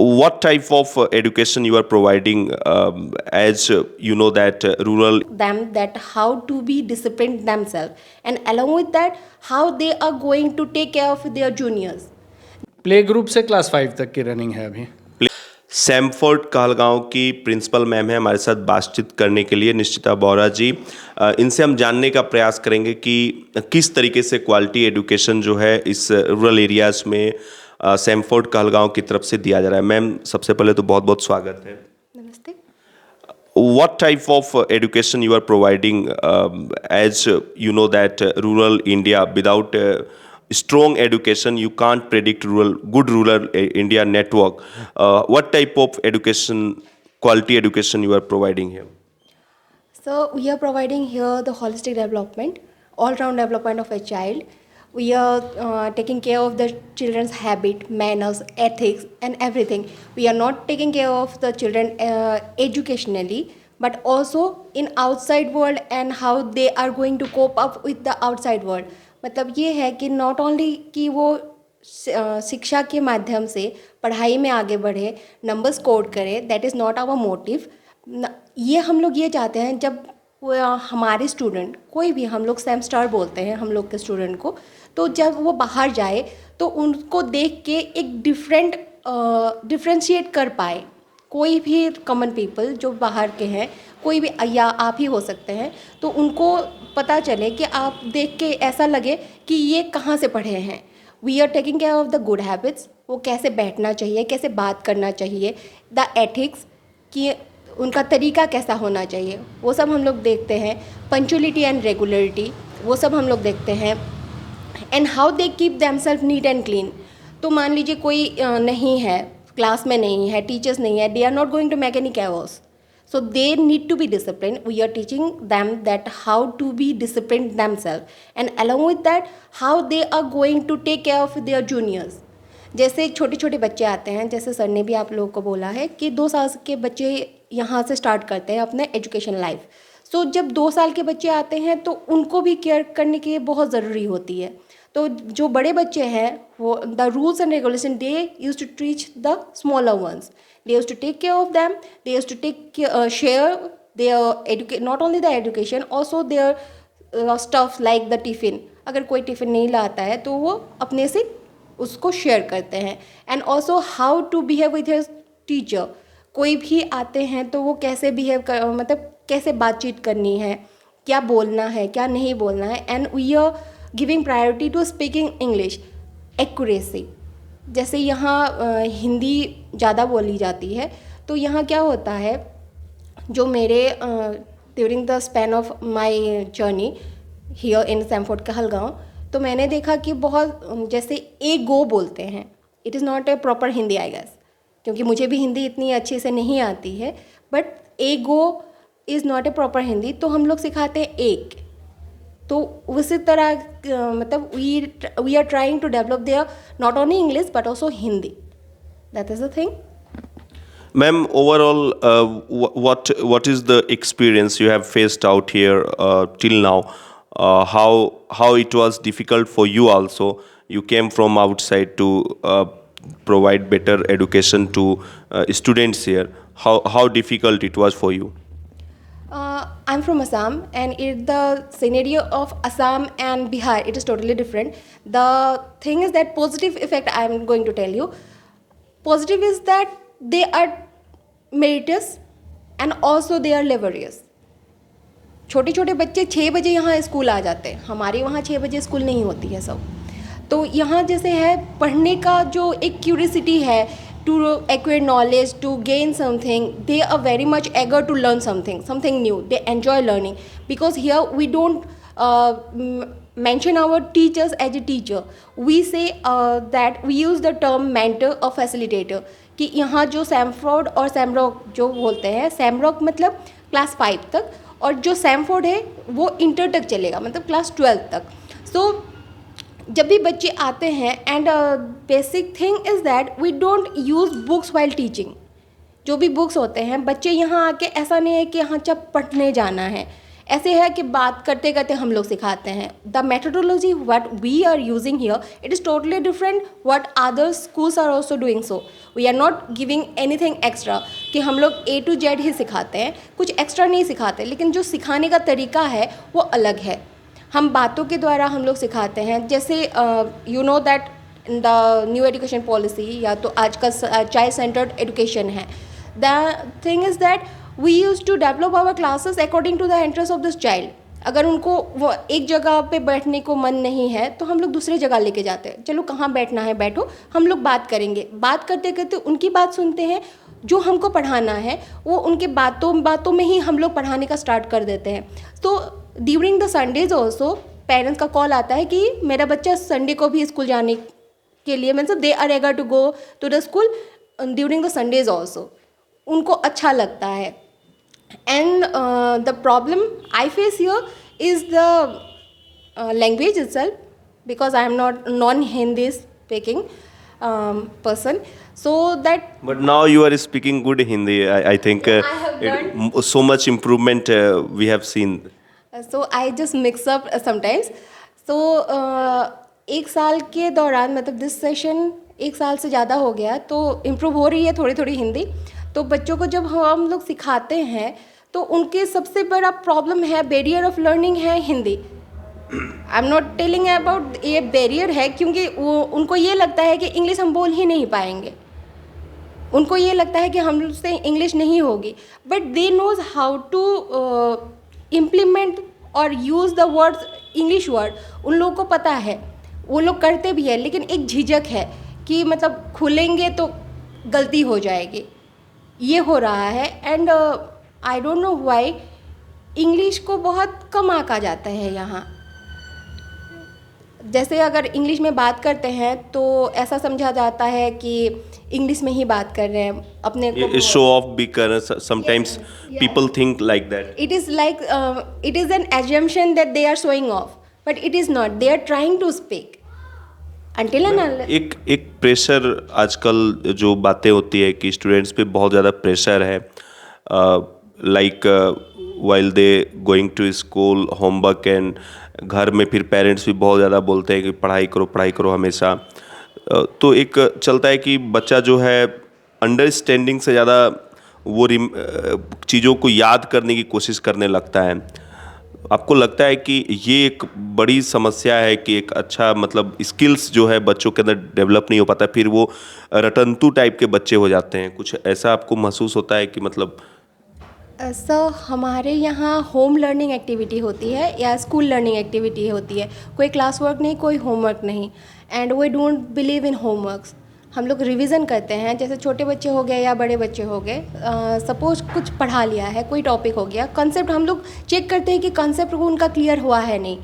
What type of education you are providing, as you know that rural them that how to be disciplined themselves, and along with that how they are going to take care of their juniors. Play group से class 5 तक की running है अभी। Samford Kahalgaon की principal ma'am है हमारे साथ बातचीत करने के लिए, निश्चिता बोरा जी। इनसे हम जानने का प्रयास करेंगे कि किस तरीके से क्वालिटी एजुकेशन जो है इस रूरल एरियाज़ में सैमफोर्ड कहलगांव की तरफ से दिया जा रहा है। मैम, सबसे पहले तो बहुत बहुत स्वागत है। नमस्ते। What type of education you are providing, as you know that rural India, without strong education you can't predict good rural India network. What type of education, quality education you are providing here? So we are providing here the holistic development, all-round development of a child. We are taking care of the children's habit, manners, ethics, and everything. We are not taking care of the children educationally, but also in outside world and how they are going to cope up with the outside world. मतलब ये है कि not only कि वो शिक्षा के माध्यम से पढ़ाई में आगे बढ़े, नंबर स्कोर करे, that is not our motive. ये हम लोग ये चाहते हैं जब हमारे स्टूडेंट, कोई भी, हम लोग सैम स्टार बोलते हैं हम लोग के स्टूडेंट को, तो जब वो बाहर जाए तो उनको देख के एक डिफ्रेंशिएट कर पाए। कोई भी कॉमन पीपल जो बाहर के हैं, कोई भी, या आप ही हो सकते हैं, तो उनको पता चले कि आप देख के ऐसा लगे कि ये कहाँ से पढ़े हैं। We are taking care of the good habits, वो कैसे बैठना चाहिए, कैसे बात करना चाहिए, द एथिक्स कि उनका तरीका कैसा होना चाहिए, वो सब हम लोग देखते हैं। पंचुअलिटी एंड रेगुलरिटी, वो सब हम लोग देखते हैं। And how they keep themself neat and clean. तो मान लीजिए कोई नहीं है, क्लास में नहीं है, टीचर्स नहीं है, they are not going to make any chaos, so they need to be disciplined. We are teaching them that how to be disciplined themselves, and along with that how they are going to take care of their juniors. जैसे छोटे छोटे बच्चे आते हैं, जैसे sir ने भी आप लोगों को बोला है कि 2 साल के बच्चे यहाँ से स्टार्ट करते हैं अपना एजुकेशन लाइफ। सो जब 2 साल के बच्चे आते हैं तो उनको भी केयर करने की बहुत ज़रूरी होती है। तो जो बड़े बच्चे हैं वो the rules and regulation they use to teach the smaller ones. They used to take care of them. They used to share their not only the education, also their stuff like the tiffin. अगर कोई tiffin नहीं लाता है तो वो अपने से उसको शेयर करते हैं. And also how to behave with his teacher. कोई भी आते हैं तो वो कैसे बिहेव कर, मतलब कैसे बातचीत करनी है, क्या बोलना है, क्या नहीं बोलना है. And we are giving priority to speaking English, accuracy. जैसे यहाँ हिंदी ज़्यादा बोली जाती है, तो यहाँ क्या होता है, जो मेरे during the span of my journey here in Samford Kahalgaon, तो मैंने देखा कि बहुत जैसे ए गो बोलते हैं. It is not a proper Hindi I guess, क्योंकि मुझे भी हिंदी इतनी अच्छे से नहीं आती है, but A go is not a proper Hindi. तो हम लोग सिखाते हैं एक. तो उसी तरह मतलब we are trying to develop their not only English but also Hindi. That is the thing. Ma'am, overall, what is the experience you have faced out here till now? How it was difficult for you also? You came from outside to provide better education to students here. How difficult it was for you? I'm from Assam, and the scenario of Assam and Bihar, it is totally different. The thing is that positive effect I'm going to tell you. Positive is that they are meritorious and also they are laborious. छोटे छोटे बच्चे 6 बजे यहाँ school आ जाते हैं. हमारे वहाँ 6 बजे स्कूल नहीं होती है सब. तो यहाँ जैसे है पढ़ने का जो एक क्यूरियसिटी है, to acquire knowledge, to gain something, they are very much eager to learn something new. They enjoy learning, because here we don't mention our teachers as a teacher. We say that we use the term mentor or facilitator. कि यहाँ जो Samford और सैमरॉक जो बोलते हैं, सैमरॉक मतलब class 5 तक, और जो सैमफोर्ड है वो इंटर तक चलेगा, मतलब क्लास 12 तक. सो जब भी बच्चे आते हैं, and basic thing is that we don't use books while teaching. जो भी बुक्स होते हैं, बच्चे यहाँ आके ऐसा नहीं है कि यहाँ जब पढ़ने जाना है. ऐसे है कि बात करते करते हम लोग सिखाते हैं. The methodology what we are using here, it is totally different what other schools are also doing. So we are not giving anything extra कि हम लोग A to Z ही सिखाते हैं, कुछ एक्स्ट्रा नहीं सिखाते, लेकिन जो सिखाने का तरीका है वो अलग है. हम बातों के द्वारा हम लोग सिखाते हैं. जैसे you know that in the new education policy या तो आज का चाइल्ड सेंटर्ड एजुकेशन है. The thing is that we use to develop our classes according to the interest of this child. अगर उनको वो एक जगह पे बैठने को मन नहीं है तो हम लोग दूसरी जगह लेके जाते हैं. चलो कहाँ बैठना है बैठो, हम लोग बात करेंगे. बात करते करते उनकी बात सुनते हैं. जो हमको पढ़ाना है वो उनके बातों में ही हम लोग पढ़ाने का स्टार्ट कर देते हैं. तो during the Sundays also parents का कॉल आता है कि मेरा बच्चा संडे को भी स्कूल जाने के लिए, मतलब they are eager to go to the school during the Sundays also. उनको अच्छा लगता है. And the problem I face here is the language itself, because I am not non-Hindi speaking person, so that. But now you are speaking good Hindi. I think I have learned. so much improvement we have seen. So I just mix up sometimes. So एक साल के दौरान, मतलब this session एक साल से ज़्यादा हो गया, तो इम्प्रूव हो रही है थोड़ी थोड़ी हिंदी. तो बच्चों को जब हम लोग सिखाते हैं तो उनके सबसे बड़ा प्रॉब्लम है, बैरियर ऑफ लर्निंग है Hindi. I am not telling about ये बैरियर है, क्योंकि उनको ये लगता है कि इंग्लिश हम बोल ही नहीं पाएंगे. उनको ये लगता है कि हम से इंग्लिश नहीं होगी. But they knows how to implement और use the words, English word. उन लोगों को पता है, वो लोग करते भी है, लेकिन एक झिझक है कि मतलब खुलेंगे तो गलती हो जाएगी. ये हो रहा है. And I don't know why English को बहुत कम आंका जाता है यहाँ. जैसे अगर इंग्लिश में बात करते हैं तो ऐसा समझा जाता है कि इंग्लिश में ही बात कर रहे हैं, अपने को शो ऑफ भी कर रहे हैं. Sometimes people think like that. It is like it is an assumption that they are showing off, but it is not. They are trying to speak until and एक प्रेशर आजकल जो बातें होती है कि स्टूडेंट्स पे बहुत ज़्यादा प्रेशर है. Like while they going to school, homework, and घर में फिर पेरेंट्स भी बहुत ज़्यादा बोलते हैं कि पढ़ाई करो हमेशा. तो एक चलता है कि बच्चा जो है अंडरस्टैंडिंग से ज़्यादा वो चीज़ों को याद करने की कोशिश करने लगता है. आपको लगता है कि ये एक बड़ी समस्या है कि एक अच्छा मतलब स्किल्स जो है बच्चों के अंदर डेवलप नहीं हो पाता, फिर वो रटंतू टाइप के बच्चे हो जाते हैं? कुछ ऐसा आपको महसूस होता है कि मतलब? सर, हमारे यहाँ होम लर्निंग एक्टिविटी होती है या स्कूल लर्निंग एक्टिविटी होती है. कोई क्लास वर्क नहीं, कोई होमवर्क नहीं. And we don't believe in homeworks. हम लोग रिवीजन करते हैं. जैसे छोटे बच्चे हो गए या बड़े बच्चे हो गए, सपोज कुछ पढ़ा लिया है, कोई टॉपिक हो गया, कंसेप्ट हम लोग चेक करते हैं कि कंसेप्ट उनका क्लियर हुआ है नहीं.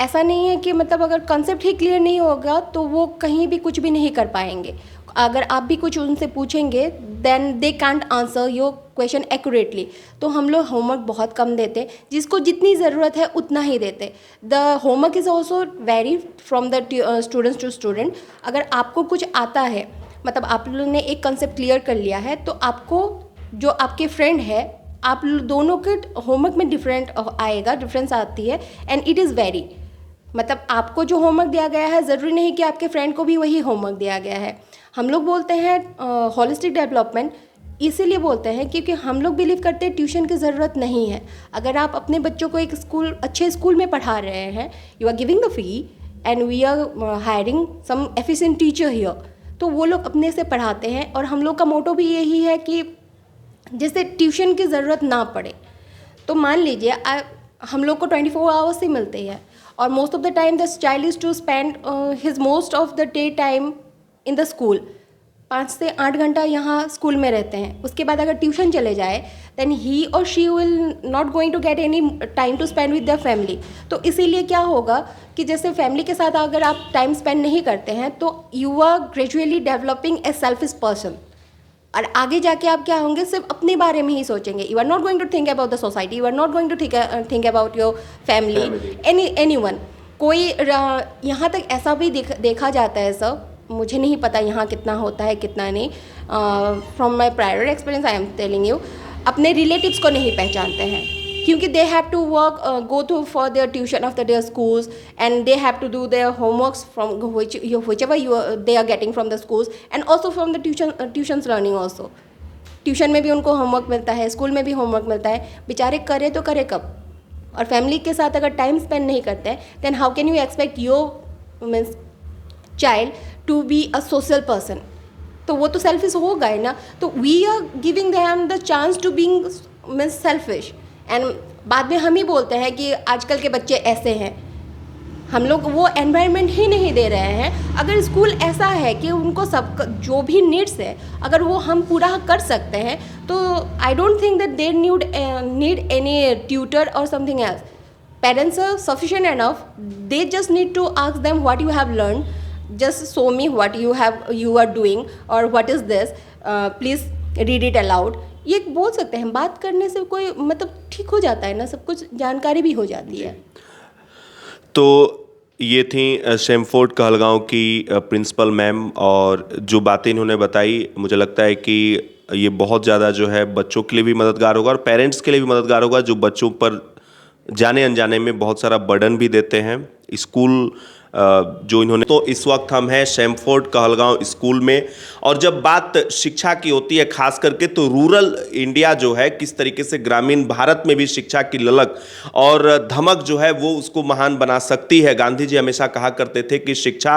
ऐसा नहीं है कि मतलब अगर कंसेप्ट ही क्लियर नहीं होगा तो वो कहीं भी कुछ भी नहीं कर पाएंगे. अगर आप भी कुछ उनसे पूछेंगे then they can't answer your question accurately. तो हम लोग होमवर्क बहुत कम देते, जिसको जितनी ज़रूरत है उतना ही देते. The homework is also very from the students to student. अगर आपको कुछ आता है, मतलब आप लोगों ने एक कंसेप्ट क्लियर कर लिया है, तो आपको जो आपके फ्रेंड है, आप दोनों के होमवर्क में डिफरेंस आती है. एंड इट इज़ वेरी, मतलब आपको जो होमवर्क दिया गया है ज़रूरी नहीं कि आपके फ्रेंड को भी वही होमवर्क दिया गया है. हम लोग बोलते हैं होलिस्टिक डेवलपमेंट, इसीलिए बोलते हैं क्योंकि हम लोग बिलीव करते हैं ट्यूशन की ज़रूरत नहीं है. अगर आप अपने बच्चों को एक अच्छे स्कूल में पढ़ा रहे हैं, you are giving the fee and we are hiring some efficient teacher here, तो वो लोग अपने से पढ़ाते हैं. और हम लोग का मोटो भी यही है कि जैसे ट्यूशन की ज़रूरत ना पड़े. तो मान लीजिए हम लोग को 24 आवर्स ही मिलते हैं, और most of the time the child is to spend his most of the day time in the school. 5 से 8 घंटा यहाँ स्कूल में रहते हैं. उसके बाद अगर ट्यूशन चले जाए देन ही और she will not going to get any time to spend with the family. तो इसीलिए क्या होगा कि जैसे फैमिली के साथ अगर आप टाइम स्पेंड नहीं करते हैं तो you are gradually developing a selfish person. और आगे जाके आप क्या होंगे, सिर्फ अपने बारे में ही सोचेंगे. You are not going to think about the society, you are not going to think about your family, anyone. कोई यहाँ तक ऐसा भी देखा जाता है सर, मुझे नहीं पता यहाँ कितना होता है कितना नहीं, from my prior experience I am telling you, अपने रिलेटिव्स को नहीं पहचानते हैं. क्योंकि they have to work go to for their tuition after their schools and they have to do their homeworks from whichever they are getting from the schools and also from the tuitions learning also. Tuition में भी उनको homework मिलता है, school में भी homework मिलता है, बेचारे करे तो करे कब? और फैमिली के साथ अगर टाइम स्पेंड नहीं करते हैं then how can you expect your means child to be a social person? तो वो तो सेल्फिश होगा ही ना. तो we are giving them the chance to being means selfish and बाद में हम ही बोलते हैं कि आजकल के बच्चे ऐसे हैं. हम लोग वो एनवायरनमेंट ही नहीं दे रहे हैं. अगर स्कूल ऐसा है कि उनको सब जो भी नीड्स है अगर वो हम पूरा कर सकते हैं तो I don't think that they need any tutor और something else. Parents are sufficient enough. They just need to ask them what you have learn, just show me what you are doing or what is this, please read it aloud. ये बोल सकते हैं. बात करने से कोई मतलब ठीक हो जाता है ना, सब कुछ जानकारी भी हो जाती है. तो ये थी शेमफोर्ड कहलगांव की प्रिंसिपल मैम, और जो बातें इन्होंने बताई मुझे लगता है कि ये बहुत ज़्यादा जो है बच्चों के लिए भी मददगार होगा और पेरेंट्स के लिए भी मददगार होगा, जो बच्चों पर जाने अनजाने में बहुत सारा बर्डन भी देते हैं. स्कूल जो इन्होंने, तो इस वक्त हम हैं शेमफोर्ड कहलगांव स्कूल में, और जब बात शिक्षा की होती है खास करके तो रूरल इंडिया जो है किस तरीके से ग्रामीण भारत में भी शिक्षा की ललक और धमक जो है वो उसको महान बना सकती है. गांधी जी हमेशा कहा करते थे कि शिक्षा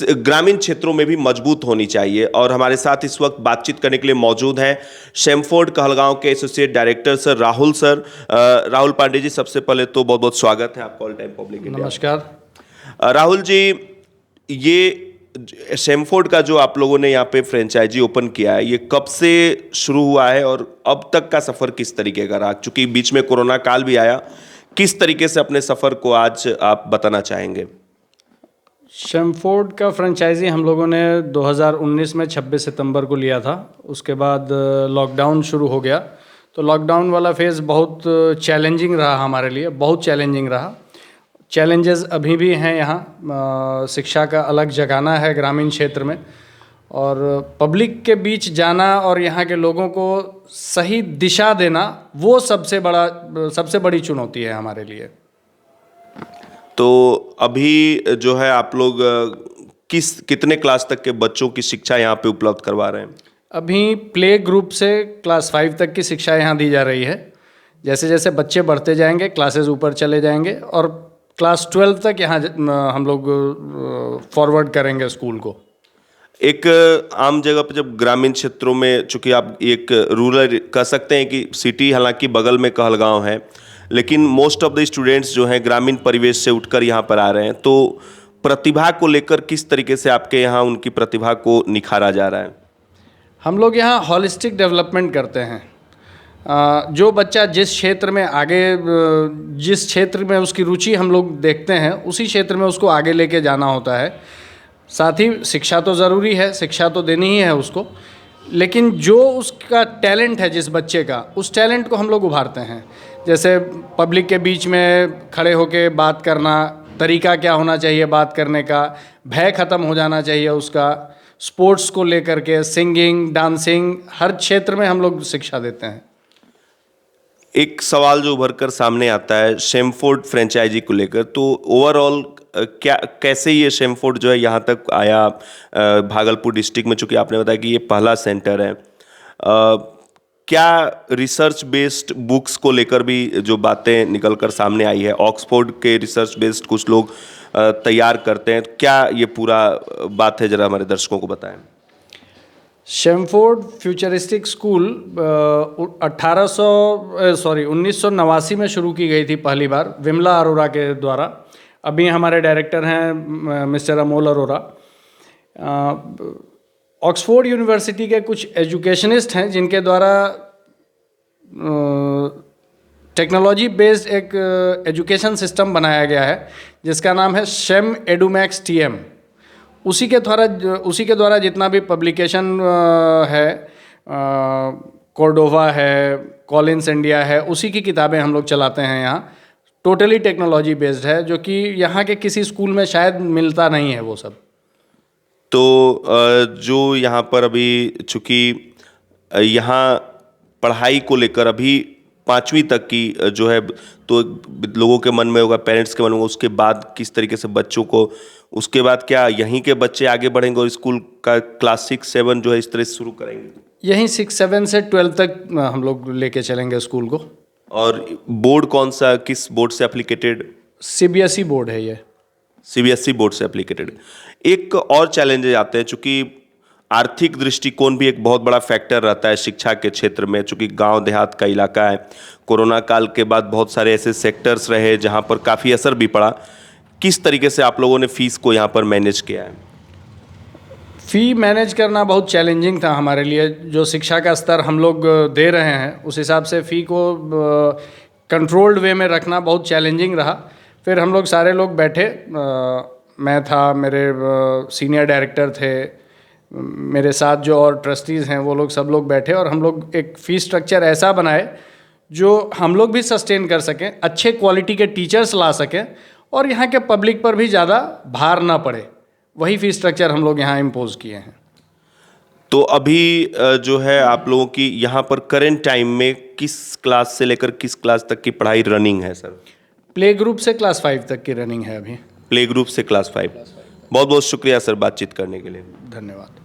ग्रामीण क्षेत्रों में भी मजबूत होनी चाहिए. और हमारे साथ इस वक्त बातचीत करने के लिए मौजूद हैं शेमफोर्ड कहलगांव के associate director sir Rahul sir. Rahul Pandey ji, सबसे पहले तो बहुत बहुत स्वागत है आपका ऑल टाइम पब्लिक इंडिया. नमस्कार राहुल जी, ये शेमफोर्ड का जो आप लोगों ने यहाँ पे फ्रेंचाइजी ओपन किया है, ये कब से शुरू हुआ है और अब तक का सफ़र किस तरीके का रहा? क्योंकि बीच में कोरोना काल भी आया, किस तरीके से अपने सफ़र को आज आप बताना चाहेंगे? शेमफोर्ड का फ्रेंचाइजी हम लोगों ने 2019 में 26 सितंबर को लिया था. उसके बाद लॉकडाउन शुरू हो गया, तो लॉकडाउन वाला फेज़ बहुत चैलेंजिंग रहा हमारे लिए, बहुत चैलेंजिंग रहा. चैलेंजेस अभी भी हैं यहाँ. शिक्षा का अलग जगाना है ग्रामीण क्षेत्र में, और पब्लिक के बीच जाना और यहाँ के लोगों को सही दिशा देना वो सबसे बड़ी चुनौती है हमारे लिए. तो अभी जो है आप लोग कितने क्लास तक के बच्चों की शिक्षा यहाँ पे उपलब्ध करवा रहे हैं? अभी प्ले ग्रुप से क्लास 5 तक की शिक्षा यहाँ दी जा रही है. जैसे जैसे बच्चे बढ़ते जाएंगे क्लासेस ऊपर चले जाएंगे और क्लास 12 तक यहाँ हम लोग फॉरवर्ड करेंगे स्कूल को. एक आम जगह पर जब ग्रामीण क्षेत्रों में, चूंकि आप एक रूरल कह सकते हैं कि सिटी हालांकि बगल में कहलगांव है, लेकिन मोस्ट ऑफ द स्टूडेंट्स जो हैं ग्रामीण परिवेश से उठकर यहाँ पर आ रहे हैं, तो प्रतिभा को लेकर किस तरीके से आपके यहाँ उनकी प्रतिभा को निखारा जा रहा है? हम लोग यहाँ हॉलिस्टिक डेवलपमेंट करते हैं. जो बच्चा जिस क्षेत्र में जिस क्षेत्र में उसकी रुचि हम लोग देखते हैं उसी क्षेत्र में उसको आगे लेके जाना होता है. साथ ही शिक्षा तो ज़रूरी है, शिक्षा तो देनी ही है उसको, लेकिन जो उसका टैलेंट है जिस बच्चे का, उस टैलेंट को हम लोग उभारते हैं. जैसे पब्लिक के बीच में खड़े होके बात करना, तरीका क्या होना चाहिए बात करने का, भय ख़त्म हो जाना चाहिए उसका. स्पोर्ट्स को लेकर के, सिंगिंग, डांसिंग, हर क्षेत्र में हम लोग शिक्षा देते हैं. एक सवाल जो उभर कर सामने आता है शेमफोर्ड फ्रेंचाइजी को लेकर, तो ओवरऑल कैसे ये शेमफोर्ड जो है यहाँ तक आया भागलपुर डिस्ट्रिक्ट में, चूँकि आपने बताया कि ये पहला सेंटर है, क्या रिसर्च बेस्ड बुक्स को लेकर भी जो बातें निकल कर सामने आई है, ऑक्सफोर्ड के रिसर्च बेस्ड कुछ लोग तैयार करते हैं, क्या ये पूरा बात है, ज़रा हमारे दर्शकों को बताएं. शेमफोर्ड फ्यूचरिस्टिक स्कूल 1989 में शुरू की गई थी पहली बार विमला अरोरा के द्वारा. अभी हमारे डायरेक्टर हैं mister Amol Arora. Oxford university के कुछ एजुकेशनिस्ट हैं जिनके द्वारा टेक्नोलॉजी बेस्ड एक एजुकेशन सिस्टम बनाया गया है जिसका नाम है शेम एडुमैक्स TM. उसी के द्वारा जितना भी पब्लिकेशन है, कोर्डोवा है, कॉलिंस इंडिया है, उसी की किताबें हम लोग चलाते हैं यहाँ. टोटली टेक्नोलॉजी बेस्ड है, जो कि यहाँ के किसी स्कूल में शायद मिलता नहीं है वो सब. तो जो यहाँ पर अभी चूँकि यहाँ पढ़ाई को लेकर अभी 5वीं तक की जो है, तो लोगों के मन में होगा, पेरेंट्स के मन में होगा, उसके बाद किस तरीके से बच्चों को, उसके बाद क्या यहीं के बच्चे आगे बढ़ेंगे और स्कूल का क्लास 6-7 जो है इस तरह से शुरू करेंगे? यहीं 6-7 से 12 तक हम लोग लेके चलेंगे स्कूल को। और बोर्ड कौन सा, किस बोर्ड से एप्लीकेटेड? CBSE बोर्ड है ये। CBSE बोर्ड से एप्लीकेटेड। एक और चैलेंजेस आते हैं, चूंकि आर्थिक दृष्टिकोण भी एक बहुत बड़ा फैक्टर रहता है शिक्षा के क्षेत्र में, चूंकि गांव देहात का इलाका है। कोरोना काल के बाद बहुत सारे ऐसे सेक्टर्स रहे जहां पर काफ़ी असर भी पड़ा। किस तरीके से आप लोगों ने फीस को यहाँ पर मैनेज किया है? फ़ी मैनेज करना बहुत चैलेंजिंग था हमारे लिए। जो शिक्षा का स्तर हम लोग दे रहे हैं उस हिसाब से फ़ी को कंट्रोल्ड वे में रखना बहुत चैलेंजिंग रहा। फिर हम लोग सारे लोग बैठे, मैं था, मेरे सीनियर डायरेक्टर थे, मेरे साथ जो और ट्रस्टीज़ हैं वो लोग, सब लोग बैठे और हम लोग एक फ़ी स्ट्रक्चर ऐसा बनाए जो हम लोग भी सस्टेन कर सकें, अच्छे क्वालिटी के टीचर्स ला सकें और यहाँ के पब्लिक पर भी ज़्यादा भार ना पड़े। वही फ़ी स्ट्रक्चर हम लोग यहाँ इम्पोज किए हैं। तो अभी जो है आप लोगों की यहाँ पर करेंट टाइम में किस क्लास से लेकर किस क्लास तक की पढ़ाई रनिंग है सर? प्ले ग्रुप से क्लास 5 तक की रनिंग है अभी। प्ले ग्रुप से क्लास 5। बहुत बहुत शुक्रिया सर बातचीत करने के लिए। धन्यवाद।